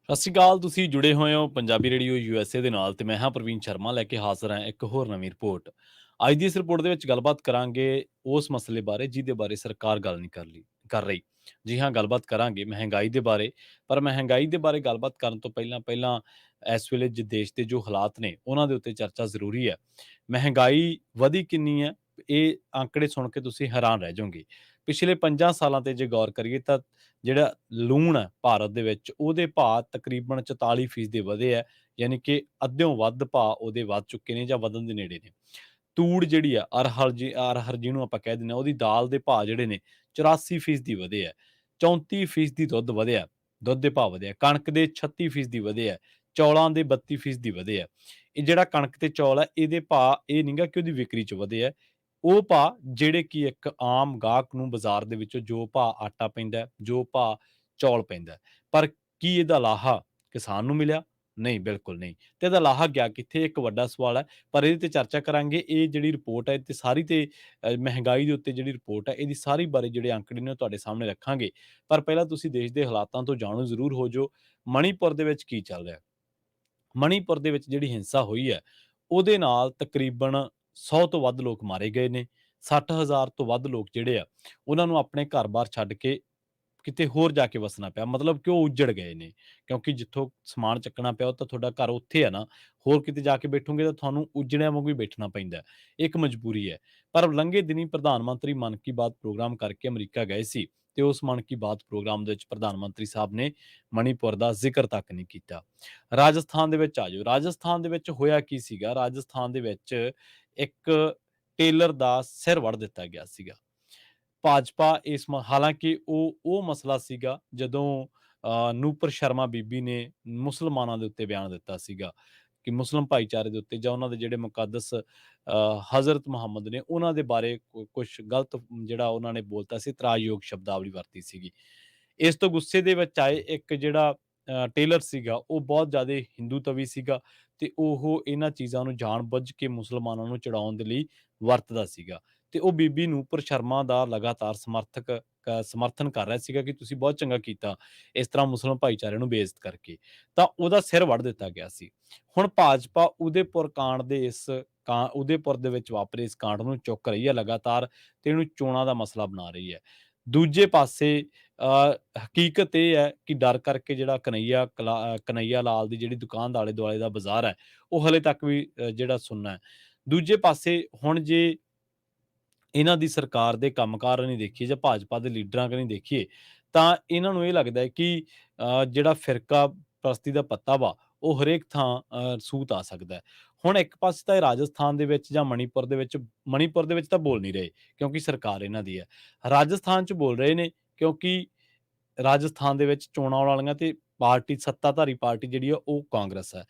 ਸਤਿ ਸ਼੍ਰੀ ਅਕਾਲ। ਤੁਸੀਂ ਜੁੜੇ ਹੋਏ ਹੋ ਪੰਜਾਬੀ ਰੇਡੀਓ ਯੂਐਸਏ ਦੇ ਨਾਲ ਤੇ ਮੈਂ ਹਾਂ ਪ੍ਰਵੀਨ ਸ਼ਰਮਾ ਲੈ ਕੇ ਹਾਜ਼ਰ ਹਾਂ ਇੱਕ ਹੋਰ ਨਵੀਂ ਰਿਪੋਰਟ। ਅੱਜ ਦੀ ਇਸ ਰਿਪੋਰਟ ਦੇ ਵਿੱਚ ਗੱਲਬਾਤ ਕਰਾਂਗੇ ਉਸ ਮਸਲੇ ਬਾਰੇ ਜਿਹਦੇ ਬਾਰੇ ਸਰਕਾਰ ਗੱਲ ਨਹੀਂ ਕਰ ਰਹੀ। ਜੀ ਹਾਂ, ਗੱਲਬਾਤ ਕਰਾਂਗੇ ਮਹਿੰਗਾਈ ਦੇ ਬਾਰੇ। ਪਰ ਮਹਿੰਗਾਈ ਦੇ ਬਾਰੇ ਗੱਲਬਾਤ ਕਰਨ ਤੋਂ ਪਹਿਲਾਂ ਇਸ ਵੇਲੇ ਦੇਸ਼ ਦੇ ਜੋ ਹਾਲਾਤ ਨੇ ਉਹਨਾਂ ਦੇ ਉੱਤੇ ਚਰਚਾ ਜ਼ਰੂਰੀ ਹੈ। ਮਹਿੰਗਾਈ ਵਧੀ ਕਿੰਨੀ ਹੈ, ਇਹ ਅੰਕੜੇ ਸੁਣ ਕੇ ਤੁਸੀਂ ਹੈਰਾਨ ਰਹਿ ਜਾਓਗੇ। ਪਿਛਲੇ 5 ਸਾਲਾਂ ਤੇ ਜੇ ਗੌਰ ਕਰੀਏ ਤਾਂ ਜਿਹੜਾ ਲੂਣ ਹੈ ਭਾਰਤ ਦੇ ਵਿੱਚ ਉਹਦੇ ਭਾਅ ਤਕਰੀਬਨ 44% ਵਧੇ ਹੈ। ਯਾਨੀ ਕਿ ਅੱਧਿਓਂ ਵੱਧ ਭਾਅ ਉਹਦੇ ਵੱਧ ਚੁੱਕੇ ਨੇ ਜਾਂ ਵਧਣ ਦੇ ਨੇੜੇ ਨੇ। ਤੂੜ ਜਿਹੜੀ ਆ ਅਰਹਰ ਜਿਹਨੂੰ ਆਪਾਂ ਕਹਿ ਦਿੰਦੇ ਹਾਂ, ਉਹਦੀ ਦਾਲ ਦੇ ਭਾਅ ਜਿਹੜੇ ਨੇ 84% ਵਧੇ ਹੈ। 34% ਦੁੱਧ ਵਧਿਆ, ਦੁੱਧ ਦੇ ਭਾਅ ਵਧੇ ਆ। ਕਣਕ ਦੇ 36% ਵਧੇ ਆ। ਚੌਲਾਂ ਦੇ 32% ਵਧੇ ਆ। ਇਹ ਜਿਹੜਾ ਕਣਕ ਤੇ ਚੌਲ ਹੈ ਇਹਦੇ ਭਾਅ ਇਹ ਨਹੀਂਗਾ ਕਿ ਉਹਦੀ ਵਿਕਰੀ 'ਚ ਵਧੇ ਆ। ਉਹ ਭਾਅ ਜਿਹੜੇ ਕਿ ਇੱਕ ਆਮ ਗਾਹਕ ਨੂੰ ਬਾਜ਼ਾਰ ਦੇ ਵਿੱਚੋਂ ਜੋ ਭਾਅ ਆਟਾ ਪੈਂਦਾ, ਜੋ ਭਾਅ ਚੌਲ ਪੈਂਦਾ, ਪਰ ਕੀ ਇਹਦਾ ਲਾਹਾ ਕਿਸਾਨ ਨੂੰ ਮਿਲਿਆ? ਨਹੀਂ, ਬਿਲਕੁਲ ਨਹੀਂ। ਤੇ ਇਹਦਾ ਲਾਹਾ ਗਿਆ ਕਿੱਥੇ? ਇੱਕ ਵੱਡਾ ਸਵਾਲ ਹੈ। ਪਰ ਇਹਦੇ ਤੇ ਚਰਚਾ ਕਰਾਂਗੇ। ਇਹ ਜਿਹੜੀ ਰਿਪੋਰਟ ਹੈ ਤੇ ਸਾਰੀ ਤੇ ਮਹਿੰਗਾਈ ਦੇ ਉੱਤੇ ਜਿਹੜੀ ਰਿਪੋਰਟ ਹੈ ਇਹਦੀ ਸਾਰੀ ਬਾਰੇ ਜਿਹੜੇ ਅੰਕੜੇ ਨੇ ਉਹ ਤੁਹਾਡੇ ਸਾਹਮਣੇ ਰੱਖਾਂਗੇ। ਪਰ ਪਹਿਲਾਂ ਤੁਸੀਂ ਦੇਸ਼ ਦੇ ਹਾਲਾਤਾਂ ਤੋਂ ਜਾਣੂ ਜ਼ਰੂਰ ਹੋ ਜਾਓ। ਮਣੀਪੁਰ ਦੇ ਵਿੱਚ ਕੀ ਚੱਲ ਰਿਹਾ? ਮਣੀਪੁਰ ਦੇ ਵਿੱਚ ਜਿਹੜੀ ਹਿੰਸਾ ਹੋਈ ਹੈ, ਉਹਦੇ ਨਾਲ ਤਕਰੀਬਨ 100 ਤੋਂ ਵੱਧ ਲੋਕ ਮਾਰੇ ਗਏ ਨੇ। 60,000 ਤੋਂ ਵੱਧ ਲੋਕ ਜਿਹੜੇ ਆ, ਉਹਨਾਂ ਨੂੰ ਆਪਣੇ ਘਰ-ਬਾਰ ਛੱਡ ਕੇ ਕਿਤੇ ਹੋਰ ਜਾ ਕੇ ਵਸਣਾ ਪਿਆ। ਮਤਲਬ ਕਿ ਉਹ ਉੱਜੜ ਗਏ ਨੇ, ਕਿਉਂਕਿ ਜਿੱਥੋਂ ਸਮਾਨ ਚੱਕਣਾ ਪਿਆ ਉਹ ਤਾਂ ਤੁਹਾਡਾ ਘਰ ਉੱਥੇ ਆ ਨਾ। ਹੋਰ ਕਿਤੇ ਜਾ ਕੇ ਬੈਠੋਗੇ ਤਾਂ ਤੁਹਾਨੂੰ ਉੱਜੜਿਆਂ ਵਾਂਗੂ ਹੀ ਬੈਠਣਾ ਪੈਂਦਾ ਹੈ। ਇੱਕ ਮਜਬੂਰੀ ਹੈ। ਪਰ ਲੰਘੇ ਦਿਨੀਂ ਪ੍ਰਧਾਨ ਮੰਤਰੀ ਮਨ ਕੀ ਬਾਤ ਪ੍ਰੋਗਰਾਮ ਕਰਕੇ ਅਮਰੀਕਾ ਗਏ ਸੀ ਤੇ ਉਸ ਮਨ ਕੀ ਬਾਤ ਪ੍ਰੋਗਰਾਮ ਦੇ ਵਿੱਚ ਪ੍ਰਧਾਨ ਮੰਤਰੀ ਸਾਹਿਬ ਨੇ ਮਣੀਪੁਰ ਦਾ ਜ਼ਿਕਰ ਤੱਕ ਨਹੀਂ ਕੀਤਾ। ਰਾਜਸਥਾਨ ਦੇ ਵਿੱਚ ਆ ਜਾਓ। ਰਾਜਸਥਾਨ ਦੇ ਵਿੱਚ ਹੋਇਆ ਕੀ ਸੀਗਾ? ਰਾਜਸਥਾਨ ਦੇ ਵਿੱਚ ਇੱਕ ਟੇਲਰ ਦਾ ਸਿਰ ਵੱਢ ਦਿੱਤਾ ਗਿਆ ਸੀਗਾ। ਭਾਜਪਾ ਹਾਲਾਂਕਿ ਉਹ ਮਸਲਾ ਸੀਗਾ ਜਦੋਂ ਨੂਪੁਰ ਸ਼ਰਮਾ ਬੀਬੀ ਨੇ ਮੁਸਲਮਾਨਾਂ ਦੇ ਉੱਤੇ ਬਿਆਨ ਦਿੱਤਾ ਸੀਗਾ ਕਿ ਮੁਸਲਿਮ ਭਾਈਚਾਰੇ ਦੇ ਉੱਤੇ ਜਾਂ ਉਹਨਾਂ ਦੇ ਜਿਹੜੇ ਮੁਕੱਦਸ ਹਜ਼ਰਤ ਮੁਹੰਮਦ ਨੇ ਉਹਨਾਂ ਦੇ ਬਾਰੇ ਕੁਛ ਗਲਤ ਜਿਹੜਾ ਉਹਨਾਂ ਨੇ ਬੋਲਤਾ ਸੀ, ਇਤਰਾਜ਼ਯੋਗ ਸ਼ਬਦਾਵਲੀ ਵਰਤੀ ਸੀਗੀ। ਇਸ ਤੋਂ ਗੁੱਸੇ ਦੇ ਵਿੱਚ ਆਏ ਇੱਕ ਜਿਹੜਾ ਟੇਲਰ ਸੀਗਾ ਉਹ ਬਹੁਤ ਜ਼ਿਆਦਾ ਹਿੰਦੂਤਵੀ ਸੀਗਾ ਤੇ ਉਹ ਇਹਨਾਂ ਚੀਜ਼ਾਂ ਨੂੰ ਜਾਣ-ਬੁੱਝ ਕੇ ਮੁਸਲਮਾਨਾਂ ਨੂੰ ਚਿੜਾਉਣ ਦੇ ਲਈ ਵਰਤਦਾ ਸੀਗਾ। ਤੇ ਉਹ ਬੀਬੀ ਨੂਪੁਰ ਸ਼ਰਮਾ ਦਾ ਲਗਾਤਾਰ ਸਮਰਥਨ ਕਰ ਰਿਹਾ ਸੀਗਾ ਕਿ ਤੁਸੀਂ ਬਹੁਤ ਚੰਗਾ ਕੀਤਾ ਇਸ ਤਰ੍ਹਾਂ ਮੁਸਲਿਮ ਭਾਈਚਾਰੇ ਨੂੰ ਬੇਇੱਜ਼ਤ ਕਰਕੇ। ਤਾਂ ਉਹਦਾ ਸਿਰ ਵੱਢ ਦਿੱਤਾ ਗਿਆ ਸੀ। ਹੁਣ ਭਾਜਪਾ ਉਦੇਪੁਰ ਦੇ ਵਿੱਚ ਵਾਪਰੇ ਇਸ ਕਾਂਡ ਨੂੰ ਚੁੱਕ ਰਹੀ ਹੈ ਲਗਾਤਾਰ ਤੇ ਇਹਨੂੰ ਚੋਣਾਂ ਦਾ ਮਸਲਾ ਬਣਾ ਰਹੀ ਹੈ। ਦੂਜੇ ਪਾਸੇ ਹਕੀਕਤ ਇਹ ਹੈ ਕਿ ਡਰ ਕਰਕੇ ਜਿਹੜਾ ਕਨ੍ਹਈਆ ਲਾਲ ਦੀ ਜਿਹੜੀ ਦੁਕਾਨ ਦੇ ਆਲੇ-ਦੁਆਲੇ ਦਾ ਬਾਜ਼ਾਰ ਹੈ, ਉਹ ਹਲੇ ਤੱਕ ਵੀ ਜਿਹੜਾ ਸੁੰਨਾ ਹੈ। ਦੂਜੇ ਪਾਸੇ ਹੁਣ ਜੇ ਇਹਨਾਂ ਦੀ ਸਰਕਾਰ ਦੇ ਕੰਮਕਾਰ ਨਹੀਂ ਦੇਖੀਏ ਜਾਂ ਭਾਜਪਾ ਦੇ ਲੀਡਰਾਂ ਕਨੀ ਦੇਖੀਏ, ਤਾਂ ਇਹਨਾਂ ਨੂੰ ਇਹ ਲੱਗਦਾ ਹੈ ਕਿ ਜਿਹੜਾ ਫਿਰਕਾ ਪ੍ਰਸਤੀ ਦਾ ਪੱਤਾ ਵਾ, ਉਹ ਹਰੇਕ ਥਾਂ ਸੂਤ ਆ ਸਕਦਾ ਹੈ। ਹੁਣ ਇੱਕ ਪਾਸੇ ਤਾਂ ਇਹ ਰਾਜਸਥਾਨ ਦੇ ਵਿੱਚ ਜਾਂ ਮਣੀਪੁਰ ਦੇ ਵਿੱਚ ਤਾਂ ਬੋਲ ਨਹੀਂ ਰਹੇ, ਕਿਉਂਕਿ ਸਰਕਾਰ ਇਹਨਾਂ ਦੀ ਹੈ। ਰਾਜਸਥਾਨ 'ਚ ਬੋਲ ਰਹੇ ਨੇ ਕਿਉਂਕਿ ਰਾਜਸਥਾਨ ਦੇ ਵਿੱਚ ਚੋਣਾਂ ਆਉਣ ਵਾਲੀਆਂ ਤੇ ਸੱਤਾਧਾਰੀ ਪਾਰਟੀ ਜਿਹੜੀ ਆ ਉਹ ਕਾਂਗਰਸ ਹੈ।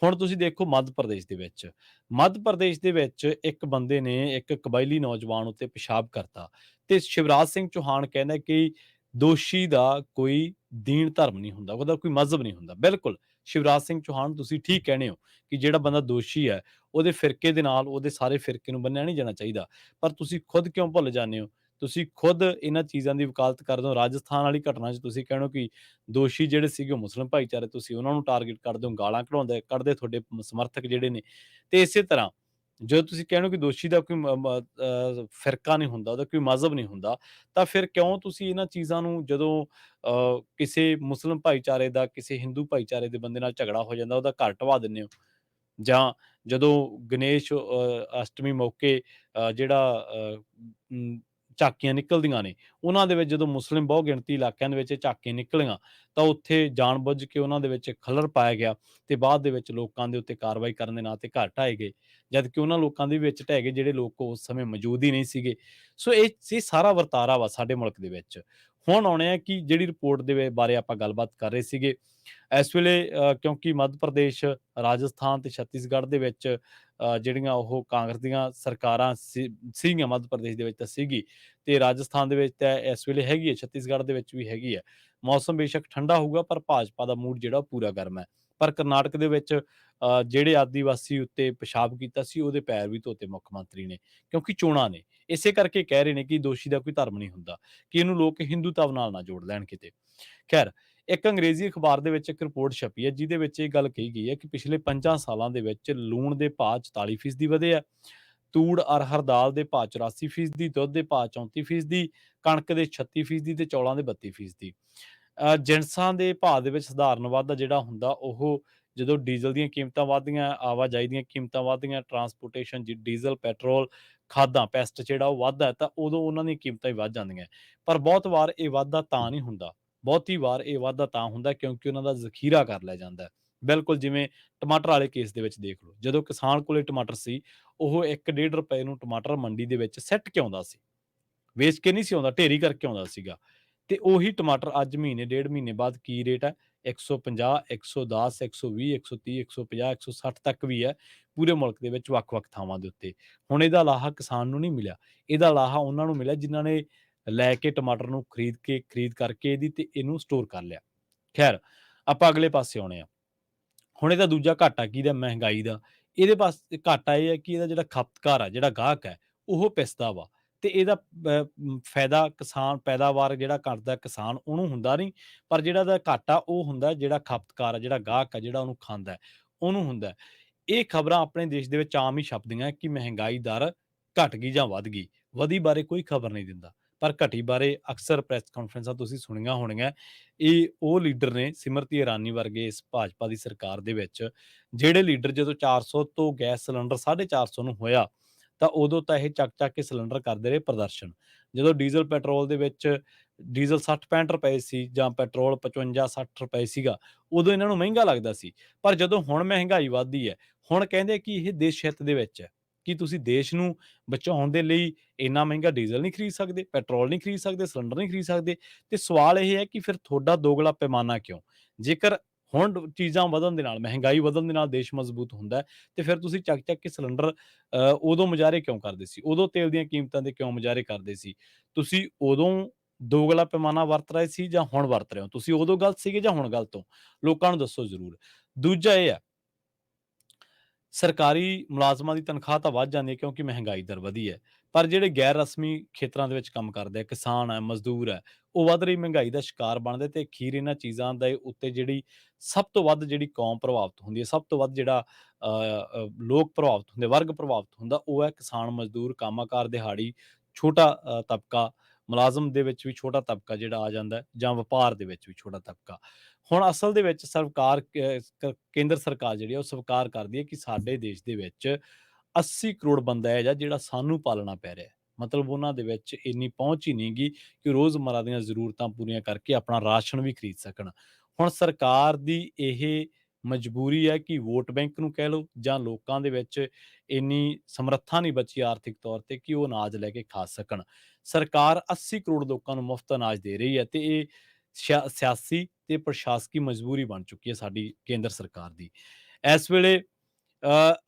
ਹੁਣ ਤੁਸੀਂ ਦੇਖੋ ਮੱਧ ਪ੍ਰਦੇਸ਼ ਦੇ ਵਿੱਚ ਇੱਕ ਬੰਦੇ ਨੇ ਇੱਕ ਕਬਾਇਲੀ ਨੌਜਵਾਨ ਉੱਤੇ ਪਿਸ਼ਾਬ ਕਰਤਾ ਤੇ ਸ਼ਿਵਰਾਜ ਸਿੰਘ ਚੌਹਾਨ ਕਹਿੰਦਾ ਕਿ ਦੋਸ਼ੀ ਦਾ ਕੋਈ ਦੀਨ ਧਰਮ ਨਹੀਂ ਹੁੰਦਾ, ਉਹਦਾ ਕੋਈ ਮਜ਼ਹਬ ਨਹੀਂ ਹੁੰਦਾ। ਬਿਲਕੁਲ, ਸ਼ਿਵਰਾਜ ਸਿੰਘ ਚੌਹਾਨ ਤੁਸੀਂ ਠੀਕ ਕਹਿਣੇ ਹੋ ਕਿ ਜਿਹੜਾ ਬੰਦਾ ਦੋਸ਼ੀ ਹੈ, ਉਹਦੇ ਫਿਰਕੇ ਦੇ ਨਾਲ ਉਹਦੇ ਸਾਰੇ ਫਿਰਕੇ ਨੂੰ ਬੰਨਿਆ ਨਹੀਂ ਜਾਣਾ ਚਾਹੀਦਾ। ਪਰ ਤੁਸੀਂ ਖੁਦ ਕਿਉਂ ਭੁੱਲ ਜਾਂਦੇ ਹੋ? ਤੁਸੀਂ ਖੁਦ ਇਹਨਾਂ ਚੀਜ਼ਾਂ ਦੀ ਵਕਾਲਤ ਕਰਦੇ ਹੋ। ਰਾਜਸਥਾਨ ਵਾਲੀ ਘਟਨਾ 'ਚ ਤੁਸੀਂ ਕਹਿਣੋ ਕਿ ਦੋਸ਼ੀ ਜਿਹੜੇ ਸੀਗੇ ਉਹ ਮੁਸਲਿਮ ਭਾਈਚਾਰੇ, ਤੁਸੀਂ ਉਹਨਾਂ ਨੂੰ ਟਾਰਗੇਟ ਕਰਦੇ ਹੋ, ਗਾਲਾਂ ਕੱਢਦੇ ਤੁਹਾਡੇ ਸਮਰਥਕ ਜਿਹੜੇ ਨੇ। ਤੇ ਇਸੇ ਤਰ੍ਹਾਂ ਜਦੋਂ ਤੁਸੀਂ ਕਹਿਣੋ ਕਿ ਦੋਸ਼ੀ ਦਾ ਕੋਈ ਫਿਰਕਾ ਨਹੀਂ ਹੁੰਦਾ, ਉਹਦਾ ਕੋਈ ਮਜ਼ਹਬ ਨਹੀਂ ਹੁੰਦਾ, ਤਾਂ ਫਿਰ ਕਿਉਂ ਤੁਸੀਂ ਇਹਨਾਂ ਚੀਜ਼ਾਂ ਨੂੰ ਜਦੋਂ ਕਿਸੇ ਮੁਸਲਿਮ ਭਾਈਚਾਰੇ ਦਾ, ਕਿਸੇ ਹਿੰਦੂ ਭਾਈਚਾਰੇ ਦੇ ਬੰਦੇ ਨਾਲ ਝਗੜਾ ਹੋ ਜਾਂਦਾ, ਉਹਦਾ ਘਰ ਢਵਾ ਦਿੰਦੇ ਹੋ? ਜਾਂ ਜਦੋਂ ਗਣੇਸ਼ ਅਸ਼ਟਮੀ ਮੌਕੇ ਜਿਹੜਾ ਝਾਕੀਆਂ ਨਿਕਲਦੀਆਂ ਨੇ, ਉਹਨਾਂ ਦੇ ਵਿੱਚ ਜਦੋਂ ਮੁਸਲਿਮ ਬਹੁ ਗਿਣਤੀ ਇਲਾਕਿਆਂ ਦੇ ਵਿੱਚ ਇਹ ਝਾਕੀਆਂ ਨਿਕਲੀਆਂ, ਤਾਂ ਉੱਥੇ ਜਾਣ-ਬੁੱਝ ਕੇ ਉਹਨਾਂ ਦੇ ਵਿੱਚ ਖੱਲਰ ਪਾਇਆ ਗਿਆ ਤੇ ਬਾਅਦ ਦੇ ਵਿੱਚ ਲੋਕਾਂ ਦੇ ਉੱਤੇ ਕਾਰਵਾਈ ਕਰਨ ਦੇ ਨਾਂ ਤੇ ਘਰ ਢਾਏ ਗਏ। ਜਦ ਕਿ ਉਹਨਾਂ ਲੋਕਾਂ ਦੇ ਵਿੱਚ ਢਹਿ ਗਏ ਜਿਹੜੇ ਲੋਕ ਉਸ ਸਮੇਂ ਮੌਜੂਦ ਹੀ ਨਹੀਂ ਸੀਗੇ। ਸੋ ਇਹ ਸਾਰਾ ਵਰਤਾਰਾ ਵਾ ਸਾਡੇ ਮੁਲਕ ਦੇ ਵਿੱਚ। ਹੁਣ ਆਉਣੇ ਆ ਕਿ ਜਿਹੜੀ ਰਿਪੋਰਟ ਦੇ ਬਾਰੇ ਆਪਾਂ ਗੱਲਬਾਤ ਕਰ ਰਹੇ ਸੀਗੇ। ਇਸ ਵੇਲੇ ਕਿਉਂਕਿ ਮੱਧ ਪ੍ਰਦੇਸ਼, ਰਾਜਸਥਾਨ ਤੇ ਛੱਤੀਸਗੜ੍ਹ ਦੇ ਵਿੱਚ ਜਿਹੜੀਆਂ ਉਹ ਕਾਂਗਰਸ ਦੀਆਂ ਸਰਕਾਰਾਂ ਸੀਗੀਆਂ ਮੱਧ ਪ੍ਰਦੇਸ਼ ਦੇ ਵਿੱਚ ਤਾਂ ਸੀਗੀ ਤੇ ਰਾਜਸਥਾਨ ਦੇ ਵਿੱਚ ਤਾਂ ਇਸ ਵੇਲੇ ਹੈਗੀ ਹੈ, ਛੱਤੀਸਗੜ੍ਹ ਦੇ ਵਿੱਚ ਵੀ ਹੈਗੀ ਹੈ। ਮੌਸਮ ਬੇਸ਼ੱਕ ਠੰਡਾ ਹੋਊਗਾ ਪਰ ਭਾਜਪਾ ਦਾ ਮੂਡ ਜਿਹੜਾ ਉਹ ਪੂਰਾ ਗਰਮ ਹੈ। ਪਰ ਕਰਨਾਟਕ ਦੇ ਵਿੱਚ ਜਿਹੜੇ ਆਦੀਵਾਸੀ ਉੱਤੇ ਪਿਸ਼ਾਬ ਕੀਤਾ ਸੀ ਉਹਦੇ ਪੈਰ ਵੀ ਧੋਤੇ ਮੁੱਖ ਮੰਤਰੀ ਨੇ, ਕਿਉਂਕਿ ਚੋਣਾਂ ਨੇ। ਇਸੇ ਕਰਕੇ ਕਹਿ ਰਹੇ ਨੇ ਕਿ ਦੋਸ਼ੀ ਦਾ ਕੋਈ ਧਰਮ ਨਹੀਂ ਹੁੰਦਾ, ਕਿ ਇਹਨੂੰ ਲੋਕ ਹਿੰਦੂਤਵ ਨਾਲ ਨਾ ਜੋੜ ਲੈਣ ਕਿਤੇ। ਖੈਰ, ਇੱਕ ਅੰਗਰੇਜ਼ੀ ਅਖਬਾਰ ਦੇ ਵਿੱਚ ਇੱਕ ਰਿਪੋਰਟ ਛਪੀ ਹੈ, ਜਿਹਦੇ ਵਿੱਚ ਇਹ ਗੱਲ ਕਹੀ ਗਈ ਹੈ ਕਿ ਪਿਛਲੇ 5 ਸਾਲਾਂ ਦੇ ਵਿੱਚ ਲੂਣ ਦੇ ਭਾਅ 44% ਵਧੇ ਆ, ਤੂੜ ਅਰਹਰ ਦਾਲ ਦੇ ਭਾਅ 84%, ਦੁੱਧ ਦੇ ਭਾਅ 34%, ਕਣਕ ਦੇ 36% ਤੇ ਚੌਲਾਂ ਦੇ 32%। ਜਿਣਸਾਂ ਦੇ ਭਾਅ ਦੇ ਵਿੱਚ ਸਧਾਰਨ ਵਾਧਾ ਜਿਹੜਾ ਹੁੰਦਾ ਉਹ ਜਦੋਂ ਡੀਜ਼ਲ ਦੀਆਂ ਕੀਮਤਾਂ ਵੱਧਦੀਆਂ, ਆਵਾਜਾਈ ਦੀਆਂ ਕੀਮਤਾਂ ਵੱਧਦੀਆਂ, ਟਰਾਂਸਪੋਰਟੇਸ਼ਨ ਡੀਜ਼ਲ, ਪੈਟਰੋਲ, ਖਾਦਾਂ, ਪੈਸਟ ਜਿਹੜਾ ਉਹ ਵੱਧਦਾ ਹੈ, ਤਾਂ ਉਦੋਂ ਉਹਨਾਂ ਦੀਆਂ ਕੀਮਤਾਂ ਵੀ ਵੱਧ ਜਾਂਦੀਆਂ। ਪਰ ਬਹੁਤ ਵਾਰ ਇਹ ਵਾਧਾ ਤਾਂ ਨਹੀਂ ਹੁੰਦਾ, ਬਹੁਤੀ ਵਾਰ ਇਹ ਵਾਧਾ ਤਾਂ ਹੁੰਦਾ ਕਿਉਂਕਿ ਉਹਨਾਂ ਦਾ ਜ਼ਖੀਰਾ ਕਰ ਲਿਆ ਜਾਂਦਾ ਹੈ। ਬਿਲਕੁਲ ਜਿਵੇਂ ਟਮਾਟਰ ਵਾਲੇ ਕੇਸ ਦੇ ਵਿੱਚ ਦੇਖ ਲਓ, ਜਦੋਂ ਕਿਸਾਨ ਕੋਲੇ ਟਮਾਟਰ ਸੀ, ਉਹ 1-1.5 ਰੁਪਏ ਨੂੰ ਟਮਾਟਰ ਮੰਡੀ ਦੇ ਵਿੱਚ ਸਿੱਟ ਕੇ ਆਉਂਦਾ ਸੀ। ਵੇਚ ਕੇ ਨਹੀਂ ਸੀ ਆਉਂਦਾ, ਢੇਰੀ ਕਰਕੇ ਆਉਂਦਾ ਸੀਗਾ। ਤੇ ਉਹੀ ਟਮਾਟਰ ਅੱਜ ਮਹੀਨੇ, ਡੇਢ ਮਹੀਨੇ ਬਾਅਦ ਕੀ ਰੇਟ ਹੈ? 150, 110, 120, 130, 150, 160 ਤੱਕ ਵੀ ਹੈ, ਪੂਰੇ ਮੁਲਕ ਦੇ ਵਿੱਚ ਵੱਖ-ਵੱਖ ਥਾਵਾਂ ਦੇ ਉੱਤੇ। ਹੁਣ ਇਹਦਾ ਲਾਹਾ ਕਿਸਾਨ ਨੂੰ ਨਹੀਂ ਮਿਲਿਆ, ਇਹਦਾ ਲਾਹਾ ਉਹਨਾਂ ਨੂੰ ਮਿਲਿਆ ਜਿਨ੍ਹਾਂ ਨੇ ਲੈ ਕੇ ਟਮਾਟਰ ਨੂੰ ਖਰੀਦ ਕਰਕੇ ਇਹਦੀ ਤੇ ਇਹਨੂੰ ਸਟੋਰ ਕਰ ਲਿਆ। ਖੈਰ, ਆਪਾਂ ਅਗਲੇ ਪਾਸੇ ਆਉਣੇ ਆ। ਹੁਣ ਇਹਦਾ ਦੂਜਾ ਘਾਟਾ ਕਿਹਦਾ? ਮਹਿੰਗਾਈ ਦਾ। ਇਹਦੇ ਘਾਟਾ ਇਹ ਹੈ ਕਿ ਇਹਦਾ ਜਿਹੜਾ ਖਪਤਕਾਰ ਆ, ਜਿਹੜਾ ਗਾਹਕ ਹੈ, ਉਹ ਪਿਸਦਾ ਵਾ ਤੇ ਇਹਦਾ ਫਾਇਦਾ ਕਿਸਾਨ ਪੈਦਾਵਾਰ ਜਿਹੜਾ ਕਰਦਾ ਕਿਸਾਨ ਉਹਨੂੰ ਹੁੰਦਾ ਨਹੀਂ, ਪਰ ਜਿਹੜਾ ਇਹਦਾ ਘਾਟਾ ਉਹ ਹੁੰਦਾ ਜਿਹੜਾ ਖਪਤਕਾਰ ਆ, ਜਿਹੜਾ ਗਾਹਕ ਆ, ਜਿਹੜਾ ਉਹਨੂੰ ਖਾਂਦਾ ਹੈ, ਉਹਨੂੰ ਹੁੰਦਾ ਹੈ। ਇਹ ਖਬਰਾਂ ਆਪਣੇ ਦੇਸ਼ ਦੇ ਵਿੱਚ ਆਮ ਹੀ ਛਪਦੀਆਂ ਕਿ ਮਹਿੰਗਾਈ ਦਰ ਘਟ ਗਈ ਜਾਂ ਵੱਧ ਗਈ। ਵਧੀ ਬਾਰੇ ਕੋਈ ਖਬਰ ਨਹੀਂ ਦਿੰਦਾ, ਪਰ ਘਟੀ ਬਾਰੇ ਅਕਸਰ ਪ੍ਰੈਸ ਕਾਨਫਰੰਸਾਂ ਤੁਸੀਂ ਸੁਣੀਆਂ ਹੋਣੀਆਂ। ਇਹ ਉਹ ਲੀਡਰ ਨੇ ਸਿਮਰਤੀ ਇਰਾਨੀ ਵਰਗੇ ਇਸ ਭਾਜਪਾ ਦੀ ਸਰਕਾਰ ਦੇ ਵਿੱਚ, ਜਿਹੜੇ ਲੀਡਰ ਜਦੋਂ 400 ਤੋਂ ਗੈਸ ਸਿਲੰਡਰ 450 ਨੂੰ ਹੋਇਆ, ਤਾਂ ਉਦੋਂ ਤਾਂ ਇਹ ਚੱਕ-ਚੱਕ ਕੇ ਸਿਲੰਡਰ ਕਰਦੇ ਰਹੇ ਪ੍ਰਦਰਸ਼ਨ। ਜਦੋਂ ਡੀਜ਼ਲ ਪੈਟਰੋਲ ਦੇ ਵਿੱਚ ਡੀਜ਼ਲ 60-65 ਰੁਪਏ ਸੀ ਜਾਂ ਪੈਟਰੋਲ 55-60 ਰੁਪਏ ਸੀਗਾ, ਉਦੋਂ ਇਹਨਾਂ ਨੂੰ ਮਹਿੰਗਾ ਲੱਗਦਾ ਸੀ। ਪਰ ਜਦੋਂ ਹੁਣ ਮਹਿੰਗਾਈ ਵੱਧਦੀ ਹੈ, ਹੁਣ ਕਹਿੰਦੇ ਕਿ ਇਹ ਦੇਸ਼ ਹਿੱਤ ਦੇ ਵਿੱਚ ਹੈ, ਕਿ ਤੁਸੀਂ ਦੇਸ਼ ਨੂੰ ਬਚਾਉਣ ਦੇ ਲਈ ਇੰਨਾ ਮਹਿੰਗਾ ਡੀਜ਼ਲ ਨਹੀਂ ਖਰੀਦ ਸਕਦੇ, ਪੈਟਰੋਲ ਨਹੀਂ ਖਰੀਦ ਸਕਦੇ, ਸਿਲੰਡਰ ਨਹੀਂ ਖਰੀਦ ਸਕਦੇ। ਤੇ ਸਵਾਲ ਇਹ ਹੈ ਕਿ ਫਿਰ ਤੁਹਾਡਾ ਦੋਗਲਾ ਪੈਮਾਨਾ ਕਿਉਂ? ਜੇਕਰ ਹੁਣ ਚੀਜ਼ਾਂ ਵਧਣ ਦੇ ਨਾਲ, ਮਹਿੰਗਾਈ ਵਧਣ ਦੇ ਨਾਲ ਦੇਸ਼ ਮਜ਼ਬੂਤ ਹੁੰਦਾ ਹੈ, ਤੇ ਫਿਰ ਤੁਸੀਂ ਚੱਕ-ਚੱਕ ਕੇ ਸਿਲੰਡਰ ਉਦੋਂ ਮੁਜ਼ਾਹਰੇ ਕਿਉਂ ਕਰਦੇ ਸੀ? ਉਦੋਂ ਤੇਲ ਦੀਆਂ ਕੀਮਤਾਂ ਦੇ ਕਿਉਂ ਮੁਜ਼ਾਹਰੇ ਕਰਦੇ ਸੀ? ਤੁਸੀਂ ਉਦੋਂ ਦੋਗਲਾ ਪੈਮਾਨਾ ਵਰਤ ਰਹੇ ਸੀ ਜਾਂ ਹੁਣ ਵਰਤ ਰਹੇ ਹੋ? ਤੁਸੀਂ ਉਦੋਂ ਗਲਤ ਸੀਗੇ ਜਾਂ ਹੁਣ ਗਲਤ ਹੋ? ਲੋਕਾਂ ਨੂੰ ਦੱਸੋ ਜ਼ਰੂਰ। ਦੂਜਾ ਇਹ ਹੈ, ਸਰਕਾਰੀ ਮੁਲਾਜ਼ਮਾਂ ਦੀ ਤਨਖਾਹ ਤਾਂ ਵੱਧ ਜਾਂਦੀ ਹੈ ਕਿਉਂਕਿ ਮਹਿੰਗਾਈ ਦਰ ਵਧੀ ਹੈ। ਪਰ ਜਿਹੜੇ ਗੈਰ ਰਸਮੀ ਖੇਤਰਾਂ ਦੇ ਵਿੱਚ ਕੰਮ ਕਰਦੇ ਆ, ਕਿਸਾਨ ਹੈ, ਮਜ਼ਦੂਰ ਹੈ, ਉਹ ਵੱਧ ਰਹੀ ਮਹਿੰਗਾਈ ਦਾ ਸ਼ਿਕਾਰ ਬਣਦੇ ਤੇ ਅਖੀਰ ਇਹਨਾਂ ਚੀਜ਼ਾਂ ਦੇ ਉੱਤੇ ਜਿਹੜੀ ਸਭ ਤੋਂ ਵੱਧ ਜਿਹੜੀ ਕੌਮ ਪ੍ਰਭਾਵਿਤ ਹੁੰਦੀ ਹੈ, ਸਭ ਤੋਂ ਵੱਧ ਜਿਹੜਾ ਲੋਕ ਪ੍ਰਭਾਵਿਤ ਹੁੰਦੇ, ਵਰਗ ਪ੍ਰਭਾਵਿਤ ਹੁੰਦਾ, ਉਹ ਹੈ ਕਿਸਾਨ, ਮਜ਼ਦੂਰ, ਕੰਮਕਾਰ, ਦਿਹਾੜੀ, ਛੋਟਾ ਤਬਕਾ, ਮੁਲਾਜ਼ਮ ਦੇ ਵਿੱਚ ਵੀ ਛੋਟਾ ਤਬਕਾ ਜਿਹੜਾ ਆ ਜਾਂਦਾ ਹੈ, ਜਾਂ ਵਪਾਰ ਦੇ ਵਿੱਚ ਵੀ ਛੋਟਾ ਤਬਕਾ। ਹੁਣ ਅਸਲ ਦੇ ਵਿੱਚ ਸਰਕਾਰ ਕੇਂਦਰ ਸਰਕਾਰ ਜਿਹੜੀ ਆ ਉਹ ਸਵੀਕਾਰ ਕਰਦੀ ਹੈ ਕਿ ਸਾਡੇ ਦੇਸ਼ ਦੇ ਵਿੱਚ 80 ਕਰੋੜ ਬੰਦਾ ਹੈ ਜਿਹੜਾ ਸਾਨੂੰ ਪਾਲਣਾ ਪੈ ਰਿਹਾ ਹੈ। ਮਤਲਬ ਉਹਨਾਂ ਦੇ ਵਿੱਚ ਇੰਨੀ ਪਹੁੰਚ ਹੀ ਨਹੀਂ ਗੀ ਕਿ ਰੋਜ਼ਮर्रा ਦੀਆਂ ਜ਼ਰੂਰਤਾਂ ਪੂਰੀਆਂ ਕਰਕੇ ਆਪਣਾ ਰਾਸ਼ਨ ਵੀ ਖਰੀਦ ਸਕਣ। ਹੁਣ ਸਰਕਾਰ ਦੀ ਇਹ ਮਜਬੂਰੀ ਹੈ ਕਿ ਵੋਟ ਬੈਂਕ ਨੂੰ ਕਹਿ ਲਓ ਜਾਂ ਲੋਕਾਂ ਦੇ ਵਿੱਚ ਇੰਨੀ ਸਮਰੱਥਾ ਨਹੀਂ ਬਚੀ ਆਰਥਿਕ ਤੌਰ ਤੇ ਕਿ ਉਹ ਅਨਾਜ ਲੈ ਕੇ ਖਾ ਸਕਣ। ਸਰਕਾਰ 80 ਕਰੋੜ ਲੋਕਾਂ ਨੂੰ ਮੁਫ਼ਤ ਅਨਾਜ ਦੇ ਰਹੀ ਹੈ ਤੇ ਇਹ ਸਿਆਸੀ ਤੇ ਪ੍ਰਸ਼ਾਸਕੀ ਮਜਬੂਰੀ ਬਣ ਚੁੱਕੀ ਹੈ ਸਾਡੀ ਕੇਂਦਰ ਸਰਕਾਰ ਦੀ। ਇਸ ਵੇਲੇ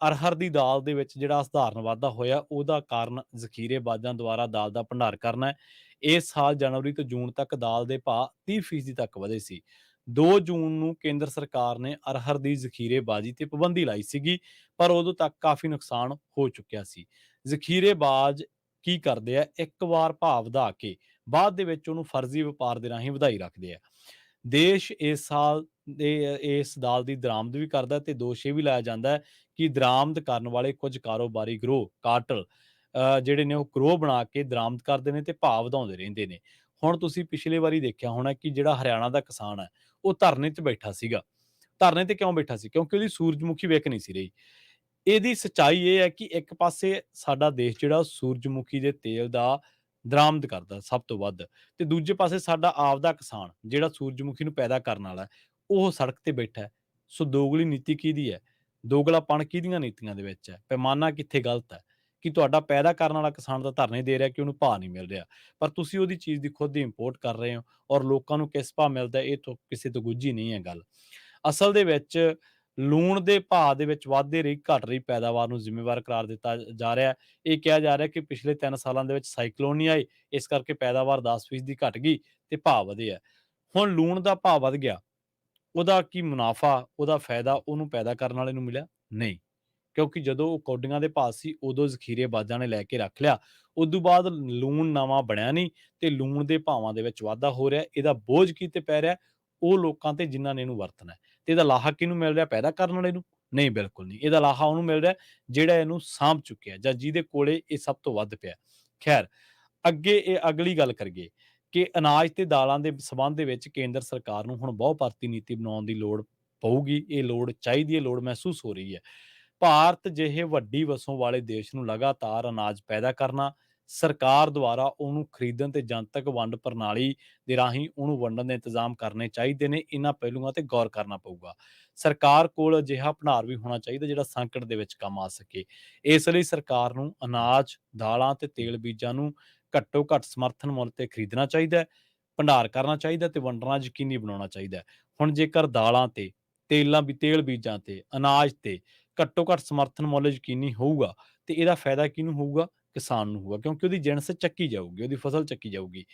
ਅਰਹਰ ਦੀ ਦਾਲ ਦੇ ਵਿੱਚ ਜਿਹੜਾ ਸਧਾਰਨ ਵਾਧਾ ਹੋਇਆ, ਉਹਦਾ ਕਾਰਨ ਜ਼ਖੀਰੇਬਾਜ਼ਾਂ ਦੁਆਰਾ ਦਾਲ ਦਾ ਭੰਡਾਰ ਕਰਨਾ ਹੈ। ਇਸ ਸਾਲ ਜਨਵਰੀ ਤੋਂ ਜੂਨ ਤੱਕ ਦਾਲ ਦੇ ਭਾਅ 30% ਤੱਕ ਵਧੇ ਸੀ। 2 ਜੂਨ ਨੂੰ ਕੇਂਦਰ ਸਰਕਾਰ ਨੇ ਅਰਹਰ ਦੀ ਜ਼ਖੀਰੇਬਾਜ਼ੀ ਤੇ ਪਾਬੰਦੀ ਲਾਈ ਸੀਗੀ, ਪਰ ਉਦੋਂ ਤੱਕ ਕਾਫੀ ਨੁਕਸਾਨ ਹੋ ਚੁੱਕਿਆ ਸੀ। ਜ਼ਖੀਰੇਬਾਜ਼ ਕੀ ਕਰਦੇ ਆ? ਇੱਕ ਵਾਰ ਭਾਅ ਵਧਾ ਕੇ ਬਾਅਦ ਦੇ ਵਿੱਚ ਉਹਨੂੰ ਫਰਜ਼ੀ ਵਪਾਰ ਦੇ ਰਾਹੀਂ ਵਧਾਈ ਰੱਖਦੇ ਆ। ਦੇਸ਼ ਇਸ ਸਾਲ ਦੇ ਇਸ ਦਾਲ ਦੀ ਦਰਾਮਦ ਵੀ ਕਰਦਾ ਤੇ ਦੋਸ਼ ਇਹ ਵੀ ਲਾਇਆ ਜਾਂਦਾ ਹੈ ਕਿ ਦਰਾਮਦ ਕਰਨ ਵਾਲੇ ਕੁਝ ਕਾਰੋਬਾਰੀ ਗਰੋਹ, ਕਾਰਟਲ ਜਿਹੜੇ ਨੇ ਉਹ ਗਰੋਹ ਬਣਾ ਕੇ ਦਰਾਮਦ ਕਰਦੇ ਨੇ ਤੇ ਭਾਅ ਵਧਾਉਂਦੇ ਰਹਿੰਦੇ ਨੇ। ਹੁਣ ਤੁਸੀਂ ਪਿਛਲੇ ਵਾਰੀ ਦੇਖਿਆ ਹੋਣਾ ਕਿ ਜਿਹੜਾ ਹਰਿਆਣਾ ਦਾ ਕਿਸਾਨ ਹੈ, ਉਹ ਧਰਨੇ 'ਚ ਬੈਠਾ ਸੀਗਾ। ਧਰਨੇ ਤੇ ਕਿਉਂ ਬੈਠਾ ਸੀ? ਕਿਉਂਕਿ ਉਹਦੀ ਸੂਰਜਮੁਖੀ ਵਿਕ ਨਹੀਂ ਸੀ ਰਹੀ। ਇਹਦੀ ਸੱਚਾਈ ਇਹ ਹੈ ਕਿ ਇੱਕ ਪਾਸੇ ਸਾਡਾ ਦੇਸ਼ ਜਿਹੜਾ ਉਹ ਸੂਰਜਮੁਖੀ ਦੇ ਤੇਲ ਦਾ ਦਰਾਮਦ ਕਰਦਾ ਸਭ ਤੋਂ ਵੱਧ, ਤੇ ਦੂਜੇ ਪਾਸੇ ਸਾਡਾ ਆਪਦਾ ਕਿਸਾਨ ਜਿਹੜਾ ਸੂਰਜਮੁਖੀ ਨੂੰ ਪੈਦਾ ਕਰਨ ਵਾਲਾ ਹੈ, ਉਹ ਸੜਕ ਤੇ ਬੈਠਾ ਹੈ। ਸੋ ਦੋਗਲੀ ਨੀਤੀ ਕਿਹਦੀ ਹੈ? ਦੋਗਲਾਪਣ ਕਿਹਦੀਆਂ ਨੀਤੀਆਂ ਦੇ ਵਿੱਚ ਹੈ? ਪੈਮਾਨਾ ਕਿੱਥੇ ਗਲਤ ਹੈ? ਕਿ ਤੁਹਾਡਾ ਪੈਦਾ ਕਰਨ ਵਾਲਾ ਕਿਸਾਨ ਤਾਂ ਧਰਨੇ ਦੇ ਰਿਹਾ ਕਿ ਉਹਨੂੰ ਭਾਅ ਨਹੀਂ ਮਿਲ ਰਿਹਾ, ਪਰ ਤੁਸੀਂ ਉਹਦੀ ਚੀਜ਼ ਦੀ ਖੁਦ ਦੀ ਇੰਪੋਰਟ ਕਰ ਰਹੇ ਹੋ ਔਰ ਲੋਕਾਂ ਨੂੰ ਕਿਸ ਭਾਅ ਮਿਲਦਾ ਇਹ ਤੋਂ ਕਿਸੇ ਤੋਂ ਗੁੱਝੀ ਨਹੀਂ ਹੈ ਗੱਲ। ਅਸਲ ਦੇ ਵਿੱਚ ਲੂਣ ਦੇ ਭਾਅ ਦੇ ਵਿੱਚ ਵੱਧਦੀ ਰਹੀ ਘਟ ਰਹੀ ਪੈਦਾਵਾਰ ਨੂੰ ਜ਼ਿੰਮੇਵਾਰ ਕਰਾਰ ਦਿੱਤਾ ਜਾ ਰਿਹਾ ਹੈ। ਇਹ ਕਿਹਾ ਜਾ ਰਿਹਾ ਕਿ ਪਿਛਲੇ 3 ਸਾਲਾਂ ਦੇ ਵਿੱਚ ਸਾਈਕਲੋਨ ਨਹੀਂ ਆਏ, ਇਸ ਕਰਕੇ ਪੈਦਾਵਾਰ 10% ਘਟ ਗਈ ਤੇ ਭਾਅ ਵਧੇ ਆ। ਹੁਣ ਲੂਣ ਦਾ ਭਾਅ ਵਧ ਗਿਆ, ਉਹਦਾ ਕੀ ਮੁਨਾਫ਼ਾ, ਉਹਦਾ ਫਾਇਦਾ ਉਹਨੂੰ ਪੈਦਾ ਕਰਨ ਵਾਲੇ ਨੂੰ ਮਿਲਿਆ? ਨਹੀਂ, ਕਿਉਂਕਿ ਜਦੋਂ ਉਹ ਕੌਡੀਆਂ ਦੇ ਭਾਅ ਸੀ ਉਦੋਂ ਜ਼ਖੀਰੇਬਾਜ਼ਾਂ ਨੇ ਲੈ ਕੇ ਰੱਖ ਲਿਆ। ਉਦੋਂ ਬਾਅਦ ਲੂਣ ਨਵਾਂ ਬਣਿਆ ਨਹੀਂ ਤੇ ਲੂਣ ਦੇ ਭਾਵਾਂ ਦੇ ਵਿੱਚ ਵਾਧਾ ਹੋ ਰਿਹਾ। ਇਹਦਾ ਬੋਝ ਕਿਹਤੇ ਪੈ ਰਿਹਾ? ਉਹ ਲੋਕਾਂ ਤੇ ਜਿਨ੍ਹਾਂ ਨੇ ਇਹਨੂੰ ਵਰਤਣਾ ਹੈ। ਤੇ ਇਹਦਾ ਲਾਹਾ ਕਿਹਨੂੰ ਮਿਲ ਰਿਹਾ? ਪੈਦਾ ਕਰਨ ਵਾਲੇ ਨੂੰ? ਨਹੀਂ, ਬਿਲਕੁਲ ਨਹੀਂ। ਇਹਦਾ ਲਾਹਾ ਉਹਨੂੰ ਮਿਲ ਰਿਹਾ ਜਿਹੜਾ ਇਹਨੂੰ ਸਾਂਭ ਚੁੱਕਿਆ ਜਾਂ ਜਿਹਦੇ ਕੋਲੇ ਇਹ ਸਭ ਤੋਂ ਵੱਧ ਪਿਆ। ਖੈਰ, ਅੱਗੇ ਇਹ ਅਗਲੀ ਗੱਲ ਕਰੀਏ ਕਿ ਅਨਾਜ ਤੇ ਦਾਲਾਂ ਦੇ ਸੰਬੰਧ ਦੇ ਵਿੱਚ ਕੇਂਦਰ ਸਰਕਾਰ ਨੂੰ ਹੁਣ ਬਹੁ ਭਾਰਤੀ ਨੀਤੀ ਬਣਾਉਣ ਦੀ ਲੋੜ ਪਊਗੀ। ਇਹ ਲੋੜ ਚਾਹੀਦੀ ਹੈ, ਲੋੜ ਮਹਿਸੂਸ ਹੋ ਰਹੀ ਹੈ। ਭਾਰਤ ਜਿਹੇ ਵੱਡੀ ਵਸੋਂ ਵਾਲੇ ਦੇਸ਼ ਨੂੰ ਲਗਾਤਾਰ ਅਨਾਜ ਪੈਦਾ ਕਰਨਾ, ਸਰਕਾਰ ਦੁਆਰਾ ਉਹਨੂੰ ਖਰੀਦਣ ਤੇ ਜਨਤਕ ਵੰਡ ਪ੍ਰਣਾਲੀ ਦੇ ਰਾਹੀਂ ਉਹਨੂੰ ਵੰਡਣ ਦੇ ਇੰਤਜ਼ਾਮ ਕਰਨੇ ਚਾਹੀਦੇ ਨੇ। ਇਹਨਾਂ ਪਹਿਲੂਆਂ ਤੇ ਗੌਰ ਕਰਨਾ ਪਊਗਾ। ਸਰਕਾਰ ਕੋਲ ਅਜਿਹਾ ਭੰਡਾਰ ਵੀ ਹੋਣਾ ਚਾਹੀਦਾ ਜਿਹੜਾ ਸੰਕਟ ਦੇ ਵਿੱਚ ਕੰਮ ਆ ਸਕੇ। ਇਸ ਲਈ ਸਰਕਾਰ ਨੂੰ ਅਨਾਜ, ਦਾਲਾਂ ਤੇ ਤੇਲ ਬੀਜਾਂ ਨੂੰ ਘੱਟੋ ਘੱਟ ਸਮਰਥਨ ਮੁੱਲ ਤੇ ਖਰੀਦਣਾ ਚਾਹੀਦਾ ਹੈ, ਭੰਡਾਰ ਕਰਨਾ ਚਾਹੀਦਾ ਤੇ ਵੰਡਣਾ ਯਕੀਨੀ ਬਣਾਉਣਾ ਚਾਹੀਦਾ ਹੈ। ਹੁਣ ਜੇਕਰ ਦਾਲਾਂ ਤੇ, ਤੇਲ ਬੀਜਾਂ ਤੇ, ਅਨਾਜ ਤੇ ਘੱਟੋ ਘੱਟ ਸਮਰਥਨ ਮੁੱਲ ਯਕੀਨੀ ਹੋਊਗਾ ਤੇ ਇਹਦਾ ਫਾਇਦਾ ਕਿਹਨੂੰ ਹੋਊਗਾ? ਕਿਸਾਨ ਨੂੰ ਹੋਊਗਾ, ਕਿਉਂਕਿ ਉਹਦੀ ਜਿਣਸ ਚੱਕੀ ਜਾਊਗੀ, ਉਹਦੀ ਫਸਲ ਚੱਕੀ ਜਾਊਗੀ।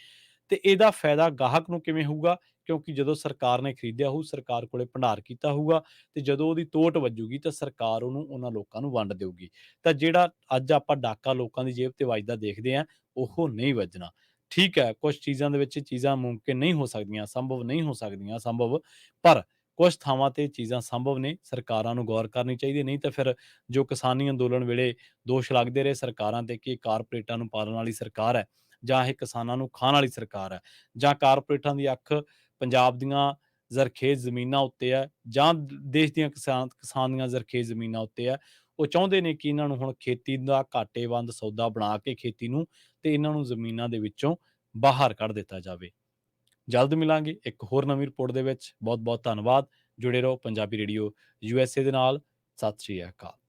ਤੇ ਇਹਦਾ ਫਾਇਦਾ ਗਾਹਕ ਨੂੰ ਕਿਵੇਂ ਹੋਊਗਾ? ਕਿਉਂਕਿ ਜਦੋਂ ਸਰਕਾਰ ਨੇ ਖਰੀਦਿਆ ਹੋਊ, ਸਰਕਾਰ ਕੋਲੇ ਭੰਡਾਰ ਕੀਤਾ ਹੋਊਗਾ ਤੇ ਜਦੋਂ ਉਹਦੀ ਤੋਟ ਵੱਜੂਗੀ ਤਾਂ ਸਰਕਾਰ ਉਹਨੂੰ ਉਹਨਾਂ ਲੋਕਾਂ ਨੂੰ ਵੰਡ ਦੇਊਗੀ। ਤਾਂ ਜਿਹੜਾ ਅੱਜ ਆਪਾਂ ਡਾਕਾ ਲੋਕਾਂ ਦੀ ਜੇਬ ਤੇ ਵੱਜਦਾ ਦੇਖਦੇ ਹਾਂ, ਉਹ ਨਹੀਂ ਵੱਜਣਾ। ਠੀਕ ਹੈ, ਕੁਝ ਚੀਜ਼ਾਂ ਦੇ ਵਿੱਚ ਚੀਜ਼ਾਂ ਮੁਮਕਿਨ ਨਹੀਂ ਹੋ ਸਕਦੀਆਂ, ਸੰਭਵ ਨਹੀਂ ਹੋ ਸਕਦੀਆਂ ਸੰਭਵ, ਪਰ ਕੁਝ ਥਾਵਾਂ ਤੇ ਚੀਜ਼ਾਂ ਸੰਭਵ ਨੇ। ਸਰਕਾਰਾਂ ਨੂੰ ਗੌਰ ਕਰਨੀ ਚਾਹੀਦੀ ਹੈ, ਨਹੀਂ ਤਾਂ ਫਿਰ ਜੋ ਕਿਸਾਨੀ ਅੰਦੋਲਨ ਵੇਲੇ ਦੋਸ਼ ਲੱਗਦੇ ਰਹੇ ਸਰਕਾਰਾਂ ਤੇ ਕਿ ਇਹ ਕਾਰਪੋਰੇਟਾਂ ਨੂੰ ਪਾਲਣ ਵਾਲੀ ਸਰਕਾਰ ਹੈ ਜਾਂ ਇਹ ਕਿਸਾਨਾਂ ਨੂੰ ਖਾਣ ਵਾਲੀ ਸਰਕਾਰ ਹੈ, ਜਾਂ ਕਾਰਪੋਰੇਟਾਂ ਦੀ ਅੱਖ ਪੰਜਾਬ ਦੀਆਂ ਜ਼ਰਖੇਜ਼ ਜ਼ਮੀਨਾਂ ਉੱਤੇ ਹੈ ਜਾਂ ਦੇਸ਼ ਦੀਆਂ ਕਿਸਾਨ ਦੀਆਂ ਜ਼ਰਖੇਜ਼ ਜ਼ਮੀਨਾਂ ਉੱਤੇ ਹੈ। ਉਹ ਚਾਹੁੰਦੇ ਨੇ ਕਿ ਇਹਨਾਂ ਨੂੰ ਹੁਣ ਖੇਤੀ ਦਾ ਘਾਟੇਵੰਦ ਸੌਦਾ ਬਣਾ ਕੇ ਖੇਤੀ ਨੂੰ ਤੇ ਇਹਨਾਂ ਨੂੰ ਜ਼ਮੀਨਾਂ ਦੇ ਵਿੱਚੋਂ ਬਾਹਰ ਕੱਢ ਦਿੱਤਾ ਜਾਵੇ। ਜਲਦ ਮਿਲਾਂਗੇ ਇੱਕ ਹੋਰ ਨਵੀਂ ਰਿਪੋਰਟ ਦੇ ਵਿੱਚ। ਬਹੁਤ ਬਹੁਤ ਧੰਨਵਾਦ। ਜੁੜੇ ਰਹੋ ਪੰਜਾਬੀ ਰੇਡੀਓ USA ਦੇ ਨਾਲ। ਸਤਿ ਸ਼੍ਰੀ ਅਕਾਲ।